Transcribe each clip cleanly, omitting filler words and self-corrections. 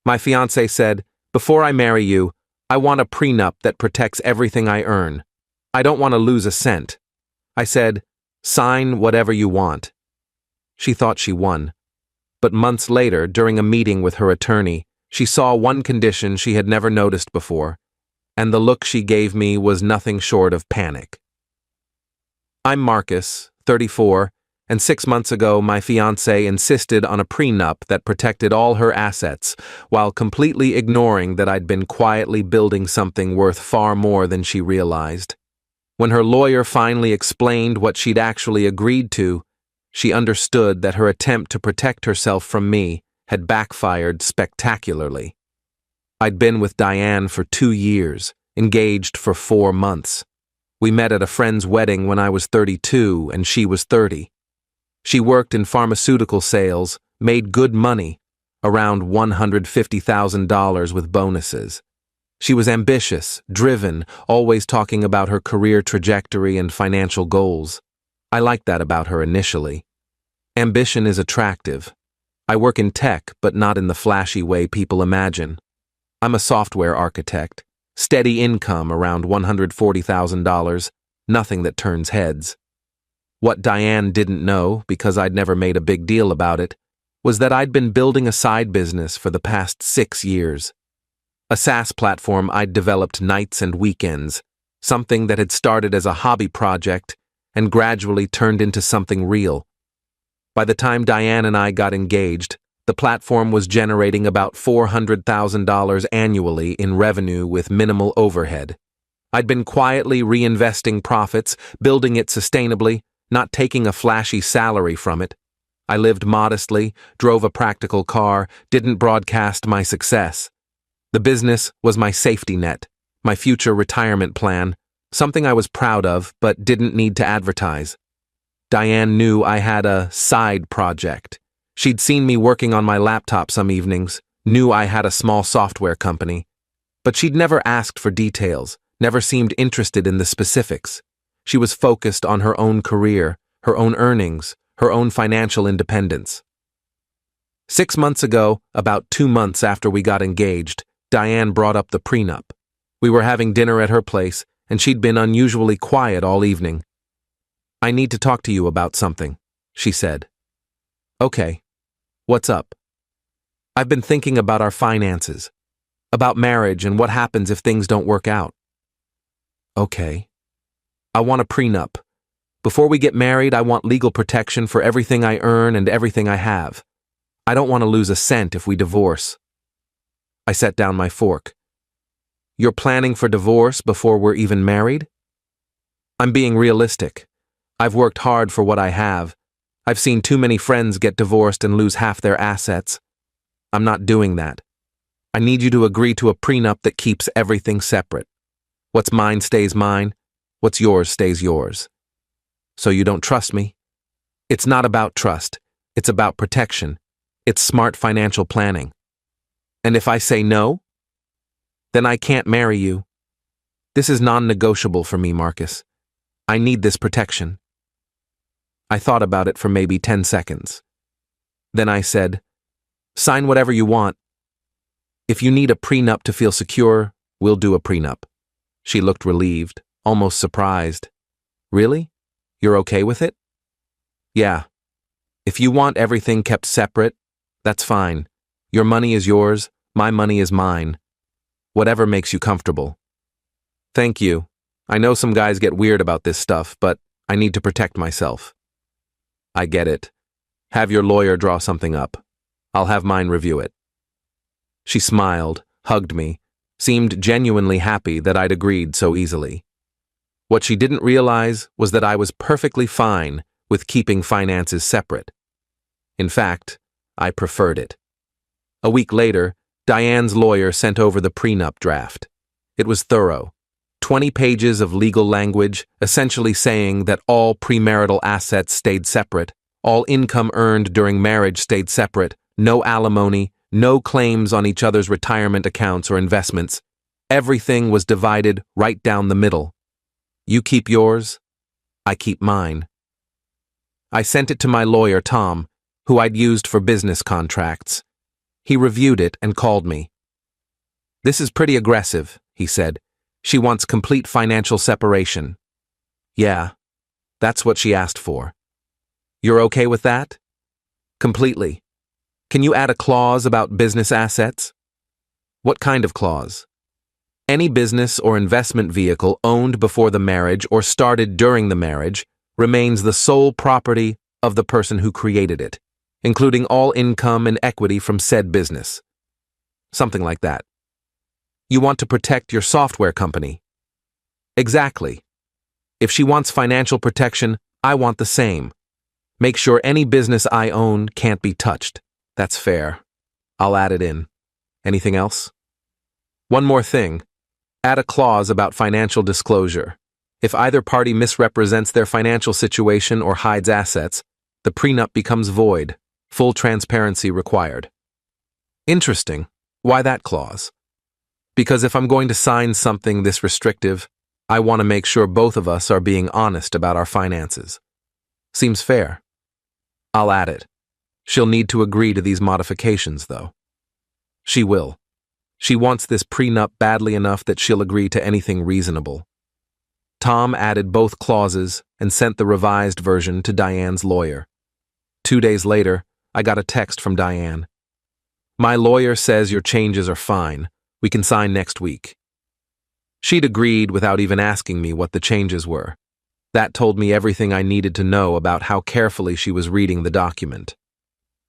My fiancé said, "Before I marry you, I want a prenup that protects everything I earn. I don't want to lose a cent." I said, "Sign whatever you want." She thought she won. But months later, during a meeting with her attorney, she saw one condition she had never noticed before, and the look she gave me was nothing short of panic. I'm Marcus, 34, and 6 months ago my fiancé insisted on a prenup that protected all her assets, while completely ignoring that I'd been quietly building something worth far more than she realized. When her lawyer finally explained what she'd actually agreed to, she understood that her attempt to protect herself from me had backfired spectacularly. I'd been with Diane for 2 years, engaged for 4 months. We met at a friend's wedding when I was 32 and she was 30. She worked in pharmaceutical sales, made good money, around $150,000 with bonuses. She was ambitious, driven, always talking about her career trajectory and financial goals. I liked that about her initially. Ambition is attractive. I work in tech, but not in the flashy way people imagine. I'm a software architect. Steady income around $140,000, nothing that turns heads. What Diane didn't know, because I'd never made a big deal about it, was that I'd been building a side business for the past 6 years. A SaaS platform I'd developed nights and weekends, something that had started as a hobby project and gradually turned into something real. By the time Diane and I got engaged, the platform was generating about $400,000 annually in revenue with minimal overhead. I'd been quietly reinvesting profits, building it sustainably, not taking a flashy salary from it. I lived modestly, drove a practical car, didn't broadcast my success. The business was my safety net, my future retirement plan, something I was proud of but didn't need to advertise. Diane knew I had a side project. She'd seen me working on my laptop some evenings, knew I had a small software company. But she'd never asked for details, never seemed interested in the specifics. She was focused on her own career, her own earnings, her own financial independence. 6 months ago, about 2 months after we got engaged, Diane brought up the prenup. We were having dinner at her place, and she'd been unusually quiet all evening. "I need to talk to you about something," she said. "Okay. What's up?" "I've been thinking about our finances, about marriage and what happens if things don't work out." "Okay. I want a prenup. Before we get married, I want legal protection for everything I earn and everything I have. I don't want to lose a cent if we divorce." I set down my fork. "You're planning for divorce before we're even married?" "I'm being realistic. I've worked hard for what I have. I've seen too many friends get divorced and lose half their assets. I'm not doing that. I need you to agree to a prenup that keeps everything separate. What's mine stays mine. What's yours stays yours." "So you don't trust me?" "It's not about trust. It's about protection. It's smart financial planning." "And if I say no?" "Then I can't marry you. This is non-negotiable for me, Marcus. I need this protection." I thought about it for maybe 10 seconds. Then I said, "Sign whatever you want. If you need a prenup to feel secure, we'll do a prenup." She looked relieved, almost surprised. "Really? You're okay with it?" "Yeah. If you want everything kept separate, that's fine. Your money is yours, my money is mine. Whatever makes you comfortable." "Thank you. I know some guys get weird about this stuff, but I need to protect myself." "I get it. Have your lawyer draw something up. I'll have mine review it." She smiled, hugged me, seemed genuinely happy that I'd agreed so easily. What she didn't realize was that I was perfectly fine with keeping finances separate. In fact, I preferred it. A week later, Diane's lawyer sent over the prenup draft. It was thorough. 20 pages of legal language, essentially saying that all premarital assets stayed separate, all income earned during marriage stayed separate, no alimony, no claims on each other's retirement accounts or investments. Everything was divided right down the middle. You keep yours, I keep mine. I sent it to my lawyer, Tom, who I'd used for business contracts. He reviewed it and called me. "This is pretty aggressive," he said. "She wants complete financial separation." "Yeah, that's what she asked for." "You're okay with that?" "Completely. Can you add a clause about business assets?" "What kind of clause?" "Any business or investment vehicle owned before the marriage or started during the marriage remains the sole property of the person who created it, including all income and equity from said business." Something like that. "You want to protect your software company?" "Exactly. If she wants financial protection, I want the same. Make sure any business I own can't be touched. That's fair. I'll add it in. Anything else?" "One more thing. Add a clause about financial disclosure. If either party misrepresents their financial situation or hides assets, the prenup becomes void. Full transparency required." "Interesting. Why that clause?" "Because if I'm going to sign something this restrictive, I want to make sure both of us are being honest about our finances." "Seems fair. I'll add it. She'll need to agree to these modifications, though." "She will. She wants this prenup badly enough that she'll agree to anything reasonable." Tom added both clauses and sent the revised version to Diane's lawyer. 2 days later, I got a text from Diane. "My lawyer says your changes are fine. We can sign next week." She'd agreed without even asking me what the changes were. That told me everything I needed to know about how carefully she was reading the document.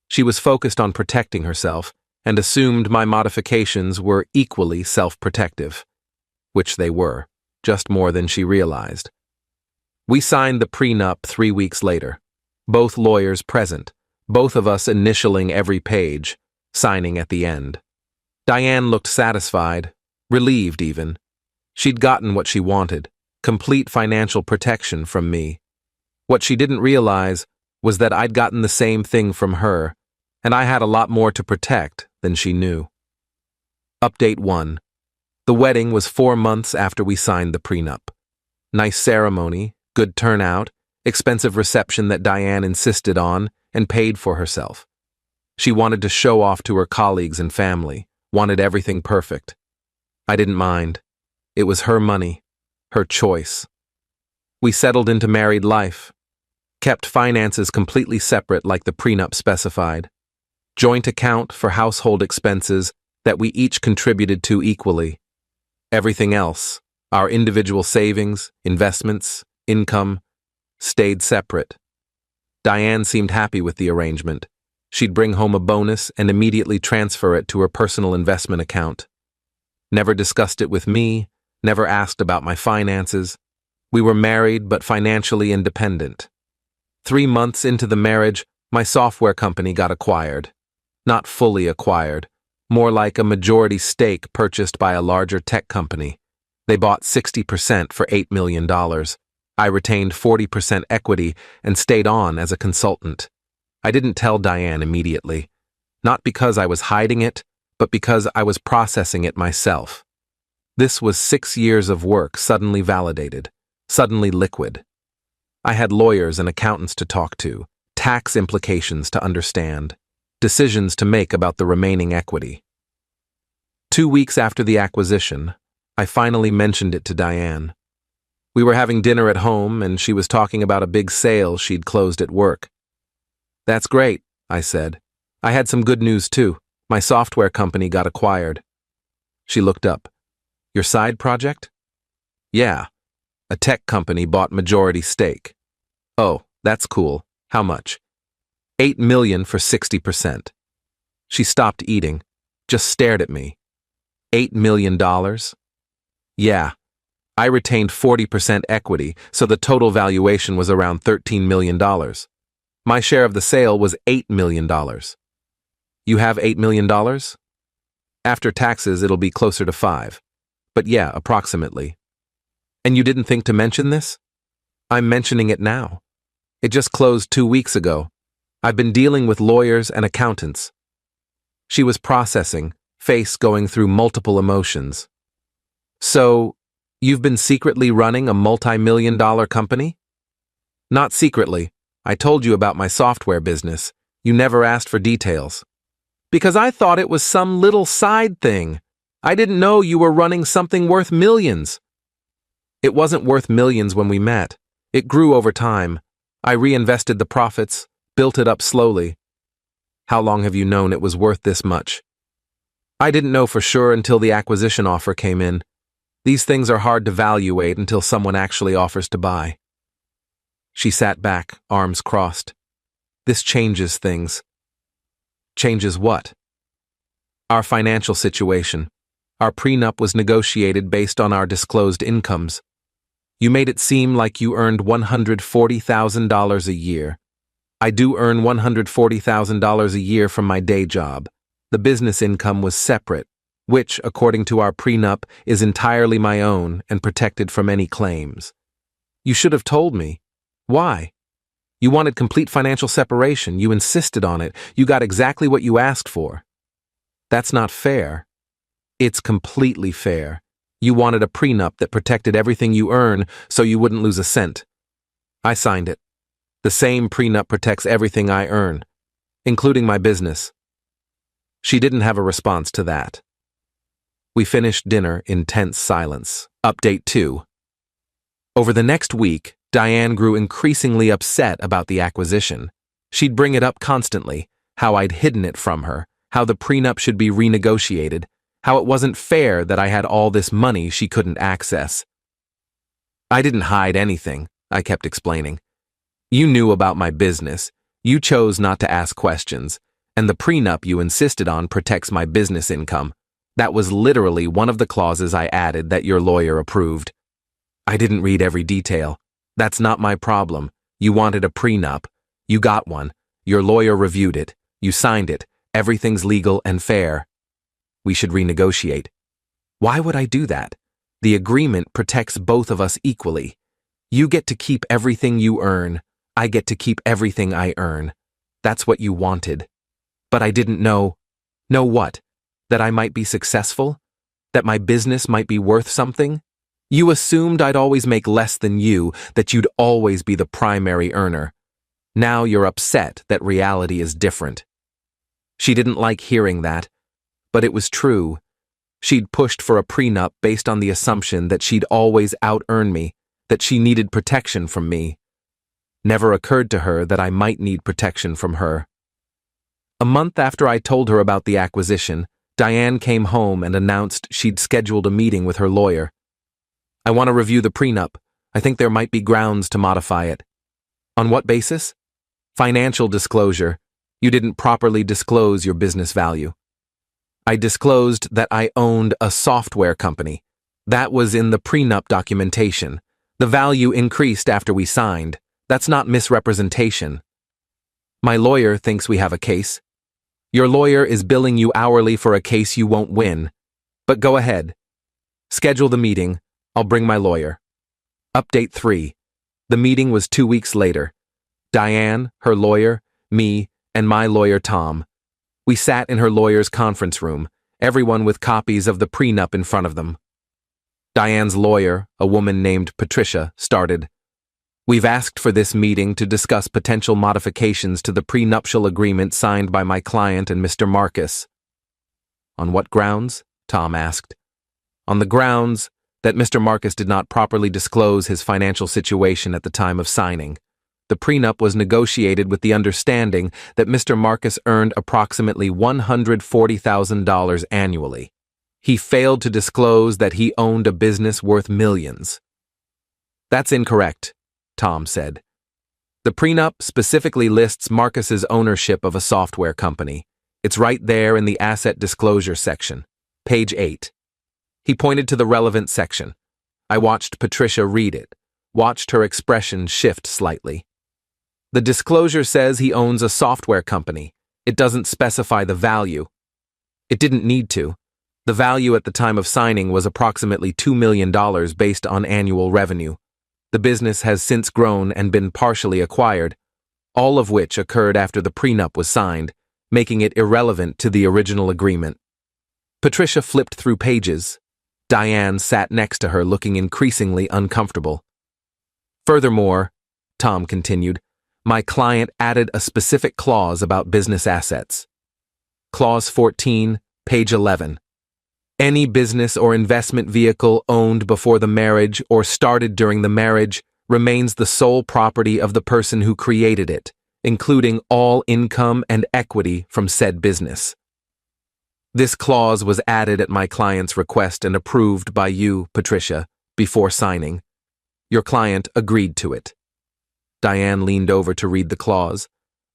She was focused on protecting herself and assumed my modifications were equally self-protective, which they were, just more than she realized. We signed the prenup 3 weeks later, both lawyers present, both of us initialing every page, signing at the end. Diane looked satisfied, relieved even. She'd gotten what she wanted, complete financial protection from me. What she didn't realize was that I'd gotten the same thing from her, and I had a lot more to protect than she knew. Update 1. The wedding was 4 months after we signed the prenup. Nice ceremony, good turnout, expensive reception that Diane insisted on and paid for herself. She wanted to show off to her colleagues and family, wanted everything perfect. I didn't mind. It was her money, her choice. We settled into married life, kept finances completely separate like the prenup specified. Joint account for household expenses that we each contributed to equally. Everything else, our individual savings, investments, income, stayed separate. Diane seemed happy with the arrangement. She'd bring home a bonus and immediately transfer it to her personal investment account. Never discussed it with me, never asked about my finances. We were married but financially independent. 3 months into the marriage, my software company got acquired. Not fully acquired, more like a majority stake purchased by a larger tech company. They bought 60% for $8 million. I retained 40% equity and stayed on as a consultant. I didn't tell Diane immediately, not because I was hiding it, but because I was processing it myself. This was 6 years of work suddenly validated, suddenly liquid. I had lawyers and accountants to talk to, tax implications to understand, decisions to make about the remaining equity. 2 weeks after the acquisition, I finally mentioned it to Diane. We were having dinner at home, and she was talking about a big sale she'd closed at work. "That's great," I said. "I had some good news, too. My software company got acquired." She looked up. "Your side project?" "Yeah. A tech company bought majority stake." "Oh, that's cool. How much?" $8 million for 60%. She stopped eating, just stared at me. $8 million? Yeah. I retained 40% equity, so the total valuation was around $13 million. My share of the sale was $8 million. You have $8 million? After taxes, it'll be closer to 5. But yeah, approximately. And you didn't think to mention this? I'm mentioning it now. It just closed 2 weeks ago. I've been dealing with lawyers and accountants. She was processing, face going through multiple emotions. So, you've been secretly running a multi-million-dollar company? Not secretly. I told you about my software business. You never asked for details. Because I thought it was some little side thing. I didn't know you were running something worth millions. It wasn't worth millions when we met. It grew over time. I reinvested the profits, built it up slowly. How long have you known it was worth this much? I didn't know for sure until the acquisition offer came in. These things are hard to evaluate until someone actually offers to buy. She sat back, arms crossed. This changes things. Changes what? Our financial situation. Our prenup was negotiated based on our disclosed incomes. You made it seem like you earned $140,000 a year. I do earn $140,000 a year from my day job. The business income was separate, which, according to our prenup, is entirely my own and protected from any claims. You should have told me. Why? You wanted complete financial separation. You insisted on it. You got exactly what you asked for. That's not fair. It's completely fair. You wanted a prenup that protected everything you earn so you wouldn't lose a cent. I signed it. The same prenup protects everything I earn, including my business. She didn't have a response to that. We finished dinner in tense silence. Update 2. Over the next week, Diane grew increasingly upset about the acquisition. She'd bring it up constantly, how I'd hidden it from her, how the prenup should be renegotiated, how it wasn't fair that I had all this money she couldn't access. I didn't hide anything, I kept explaining. You knew about my business. You chose not to ask questions, and the prenup you insisted on protects my business income. That was literally one of the clauses I added that your lawyer approved. I didn't read every detail. That's not my problem. You wanted a prenup. You got one. Your lawyer reviewed it. You signed it. Everything's legal and fair. We should renegotiate. Why would I do that? The agreement protects both of us equally. You get to keep everything you earn. I get to keep everything I earn. That's what you wanted. But I didn't know. Know what? That I might be successful? That my business might be worth something? You assumed I'd always make less than you, that you'd always be the primary earner. Now you're upset that reality is different. She didn't like hearing that, but it was true. She'd pushed for a prenup based on the assumption that she'd always out-earn me, that she needed protection from me. Never occurred to her that I might need protection from her. A month after I told her about the acquisition, Diane came home and announced she'd scheduled a meeting with her lawyer. I want to review the prenup. I think there might be grounds to modify it. On what basis? Financial disclosure. You didn't properly disclose your business value. I disclosed that I owned a software company. That was in the prenup documentation. The value increased after we signed. That's not misrepresentation. My lawyer thinks we have a case. Your lawyer is billing you hourly for a case you won't win. But go ahead. Schedule the meeting. I'll bring my lawyer. Update 3. The meeting was 2 weeks later. Diane, her lawyer, me, and my lawyer Tom. We sat in her lawyer's conference room, everyone with copies of the prenup in front of them. Diane's lawyer, a woman named Patricia, started. We've asked for this meeting to discuss potential modifications to the prenuptial agreement signed by my client and Mr. Marcus. On what grounds? Tom asked. On the grounds that Mr. Marcus did not properly disclose his financial situation at the time of signing. The prenup was negotiated with the understanding that Mr. Marcus earned approximately $140,000 annually. He failed to disclose that he owned a business worth millions. That's incorrect, Tom said. The prenup specifically lists Marcus's ownership of a software company. It's right there in the asset disclosure section, page 8. He pointed to the relevant section. I watched Patricia read it, watched her expression shift slightly. The disclosure says he owns a software company. It doesn't specify the value. It didn't need to. The value at the time of signing was approximately $2 million based on annual revenue. The business has since grown and been partially acquired, all of which occurred after the prenup was signed, making it irrelevant to the original agreement. Patricia flipped through pages. Diane sat next to her, looking increasingly uncomfortable. Furthermore, Tom continued, my client added a specific clause about business assets. Clause 14, page 11. Any business or investment vehicle owned before the marriage or started during the marriage remains the sole property of the person who created it, including all income and equity from said business. This clause was added at my client's request and approved by you, Patricia, before signing. Your client agreed to it. Diane leaned over to read the clause.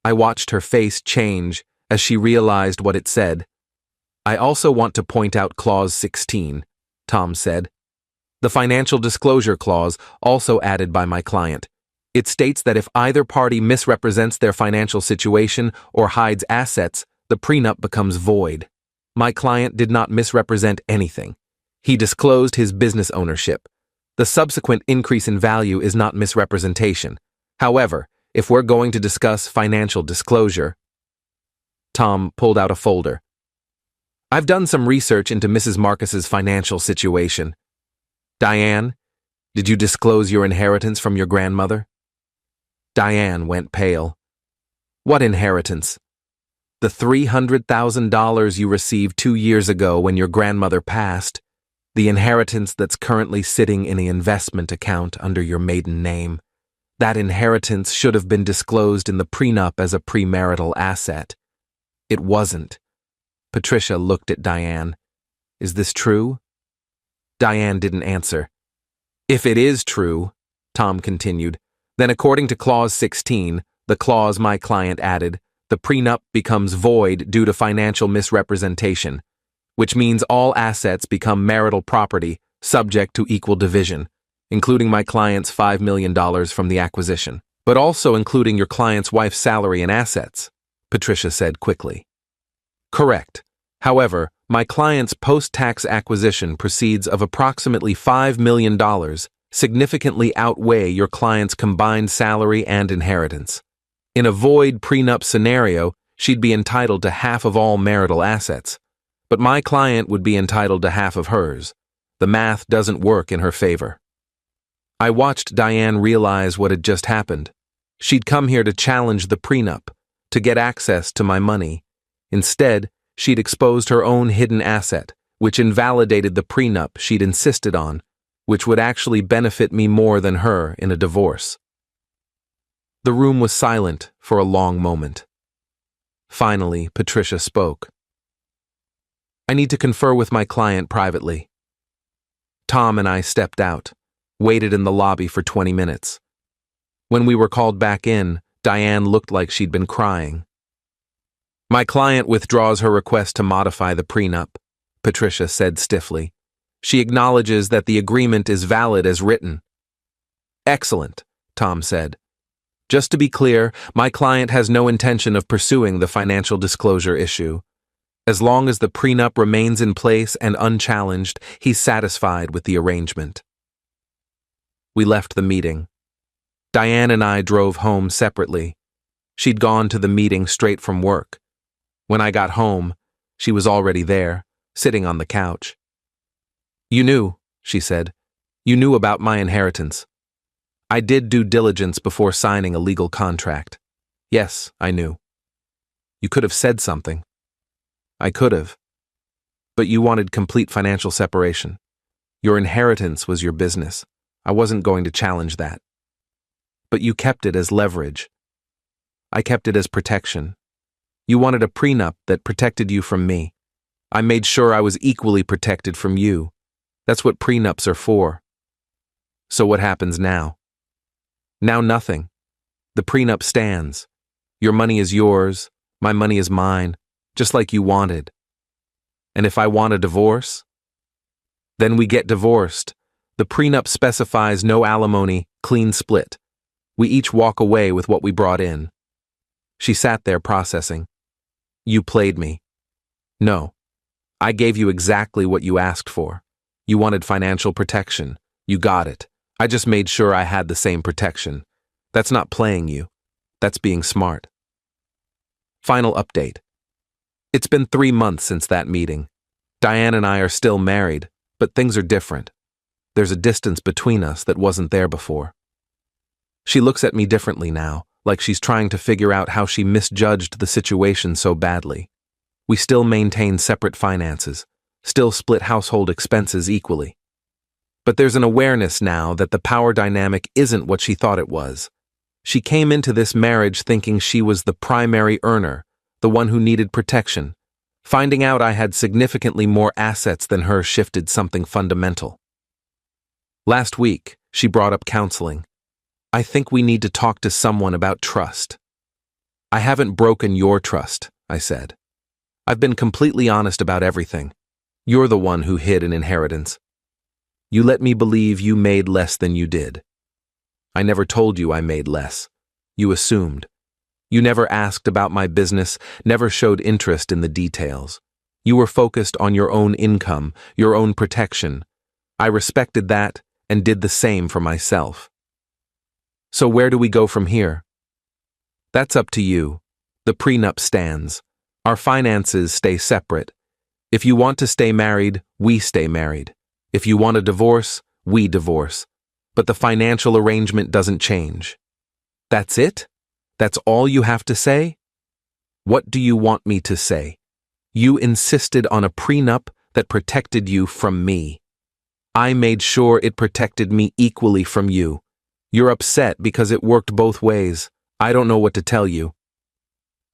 I watched her face change as she realized what it said. I also want to point out Clause 16, Tom said. The financial disclosure clause, also added by my client. It states that if either party misrepresents their financial situation or hides assets, the prenup becomes void. My client did not misrepresent anything. He disclosed his business ownership. The subsequent increase in value is not misrepresentation. However, if we're going to discuss financial disclosure, Tom pulled out a folder. I've done some research into Mrs. Marcus's financial situation. Diane, did you disclose your inheritance from your grandmother? Diane went pale. What inheritance? The $300,000 you received 2 years ago when your grandmother passed, the inheritance that's currently sitting in the investment account under your maiden name. That inheritance should have been disclosed in the prenup as a premarital asset. It wasn't. Patricia looked at Diane. Is this true? Diane didn't answer. If it is true, Tom continued, then according to Clause 16, the clause my client added, the prenup becomes void due to financial misrepresentation, which means all assets become marital property subject to equal division, including my client's $5 million from the acquisition, but also including your client's wife's salary and assets, Patricia said quickly. Correct. However, my client's post-tax acquisition proceeds of approximately $5 million significantly outweigh your client's combined salary and inheritance. In a void prenup scenario, she'd be entitled to half of all marital assets, but my client would be entitled to half of hers. The math doesn't work in her favor. I watched Diane realize what had just happened. She'd come here to challenge the prenup, to get access to my money. Instead, she'd exposed her own hidden asset, which invalidated the prenup she'd insisted on, which would actually benefit me more than her in a divorce. The room was silent for a long moment. Finally, Patricia spoke. I need to confer with my client privately. Tom and I stepped out, waited in the lobby for 20 minutes. When we were called back in, Diane looked like she'd been crying. My client withdraws her request to modify the prenup, Patricia said stiffly. She acknowledges that the agreement is valid as written. Excellent, Tom said. Just to be clear, my client has no intention of pursuing the financial disclosure issue. As long as the prenup remains in place and unchallenged, he's satisfied with the arrangement. We left the meeting. Diane and I drove home separately. She'd gone to the meeting straight from work. When I got home, she was already there, sitting on the couch. You knew, she said. You knew about my inheritance. I did due diligence before signing a legal contract. Yes, I knew. You could have said something. I could have. But you wanted complete financial separation. Your inheritance was your business. I wasn't going to challenge that. But you kept it as leverage. I kept it as protection. You wanted a prenup that protected you from me. I made sure I was equally protected from you. That's what prenups are for. So what happens now? Now nothing. The prenup stands. Your money is yours, my money is mine, just like you wanted. And if I want a divorce? Then we get divorced. The prenup specifies no alimony, clean split. We each walk away with what we brought in. She sat there processing. You played me. No. I gave you exactly what you asked for. You wanted financial protection. You got it. I just made sure I had the same protection. That's not playing you. That's being smart. Final update. It's been 3 months since that meeting. Diane and I are still married, but things are different. There's a distance between us that wasn't there before. She looks at me differently now, like she's trying to figure out how she misjudged the situation so badly. We still maintain separate finances, still split household expenses equally. But there's an awareness now that the power dynamic isn't what she thought it was. She came into this marriage thinking she was the primary earner, the one who needed protection. Finding out I had significantly more assets than her shifted something fundamental. Last week, she brought up counseling. I think we need to talk to someone about trust. I haven't broken your trust, I said. I've been completely honest about everything. You're the one who hid an inheritance. You let me believe you made less than you did. I never told you I made less. You assumed. You never asked about my business, never showed interest in the details. You were focused on your own income, your own protection. I respected that and did the same for myself. So where do we go from here? That's up to you. The prenup stands. Our finances stay separate. If you want to stay married, we stay married. If you want a divorce, we divorce. But the financial arrangement doesn't change. That's it? That's all you have to say? What do you want me to say? You insisted on a prenup that protected you from me. I made sure it protected me equally from you. You're upset because it worked both ways. I don't know what to tell you.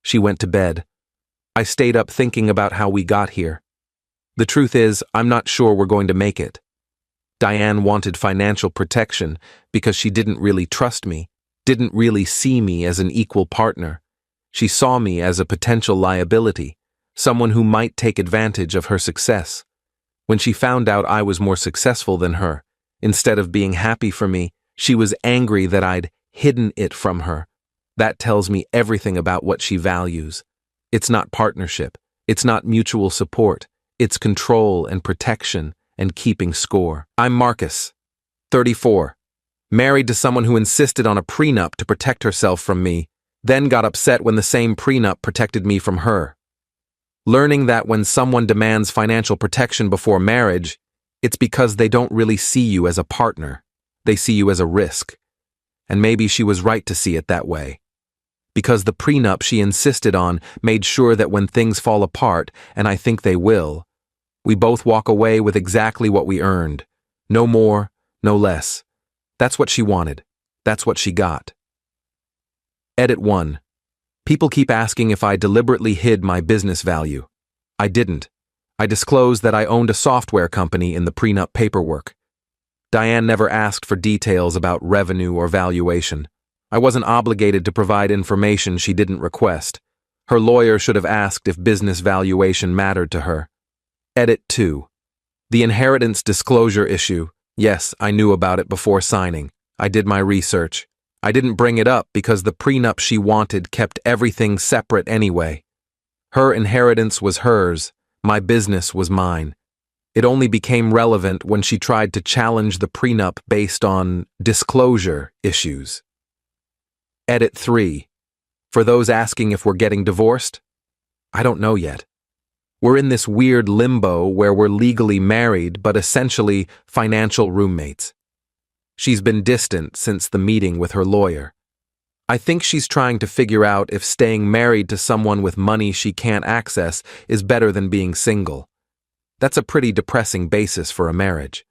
She went to bed. I stayed up thinking about how we got here. The truth is, I'm not sure we're going to make it. Diane wanted financial protection because she didn't really trust me, didn't really see me as an equal partner. She saw me as a potential liability, someone who might take advantage of her success. When she found out I was more successful than her, instead of being happy for me, she was angry that I'd hidden it from her. That tells me everything about what she values. It's not partnership. It's not mutual support. It's control and protection and keeping score. I'm Marcus, 34, married to someone who insisted on a prenup to protect herself from me, then got upset when the same prenup protected me from her. Learning that when someone demands financial protection before marriage, it's because they don't really see you as a partner. They see you as a risk. And maybe she was right to see it that way. Because the prenup she insisted on made sure that when things fall apart, and I think they will, we both walk away with exactly what we earned. No more, no less. That's what she wanted. That's what she got. Edit 1. People keep asking if I deliberately hid my business value. I didn't. I disclosed that I owned a software company in the prenup paperwork. Diane never asked for details about revenue or valuation. I wasn't obligated to provide information she didn't request. Her lawyer should have asked if business valuation mattered to her. Edit 2. The inheritance disclosure issue. Yes, I knew about it before signing. I did my research. I didn't bring it up because the prenup she wanted kept everything separate anyway. Her inheritance was hers. My business was mine. It only became relevant when she tried to challenge the prenup based on disclosure issues. Edit 3. For those asking if we're getting divorced, I don't know yet. We're in this weird limbo where we're legally married but essentially financial roommates. She's been distant since the meeting with her lawyer. I think she's trying to figure out if staying married to someone with money she can't access is better than being single. That's a pretty depressing basis for a marriage.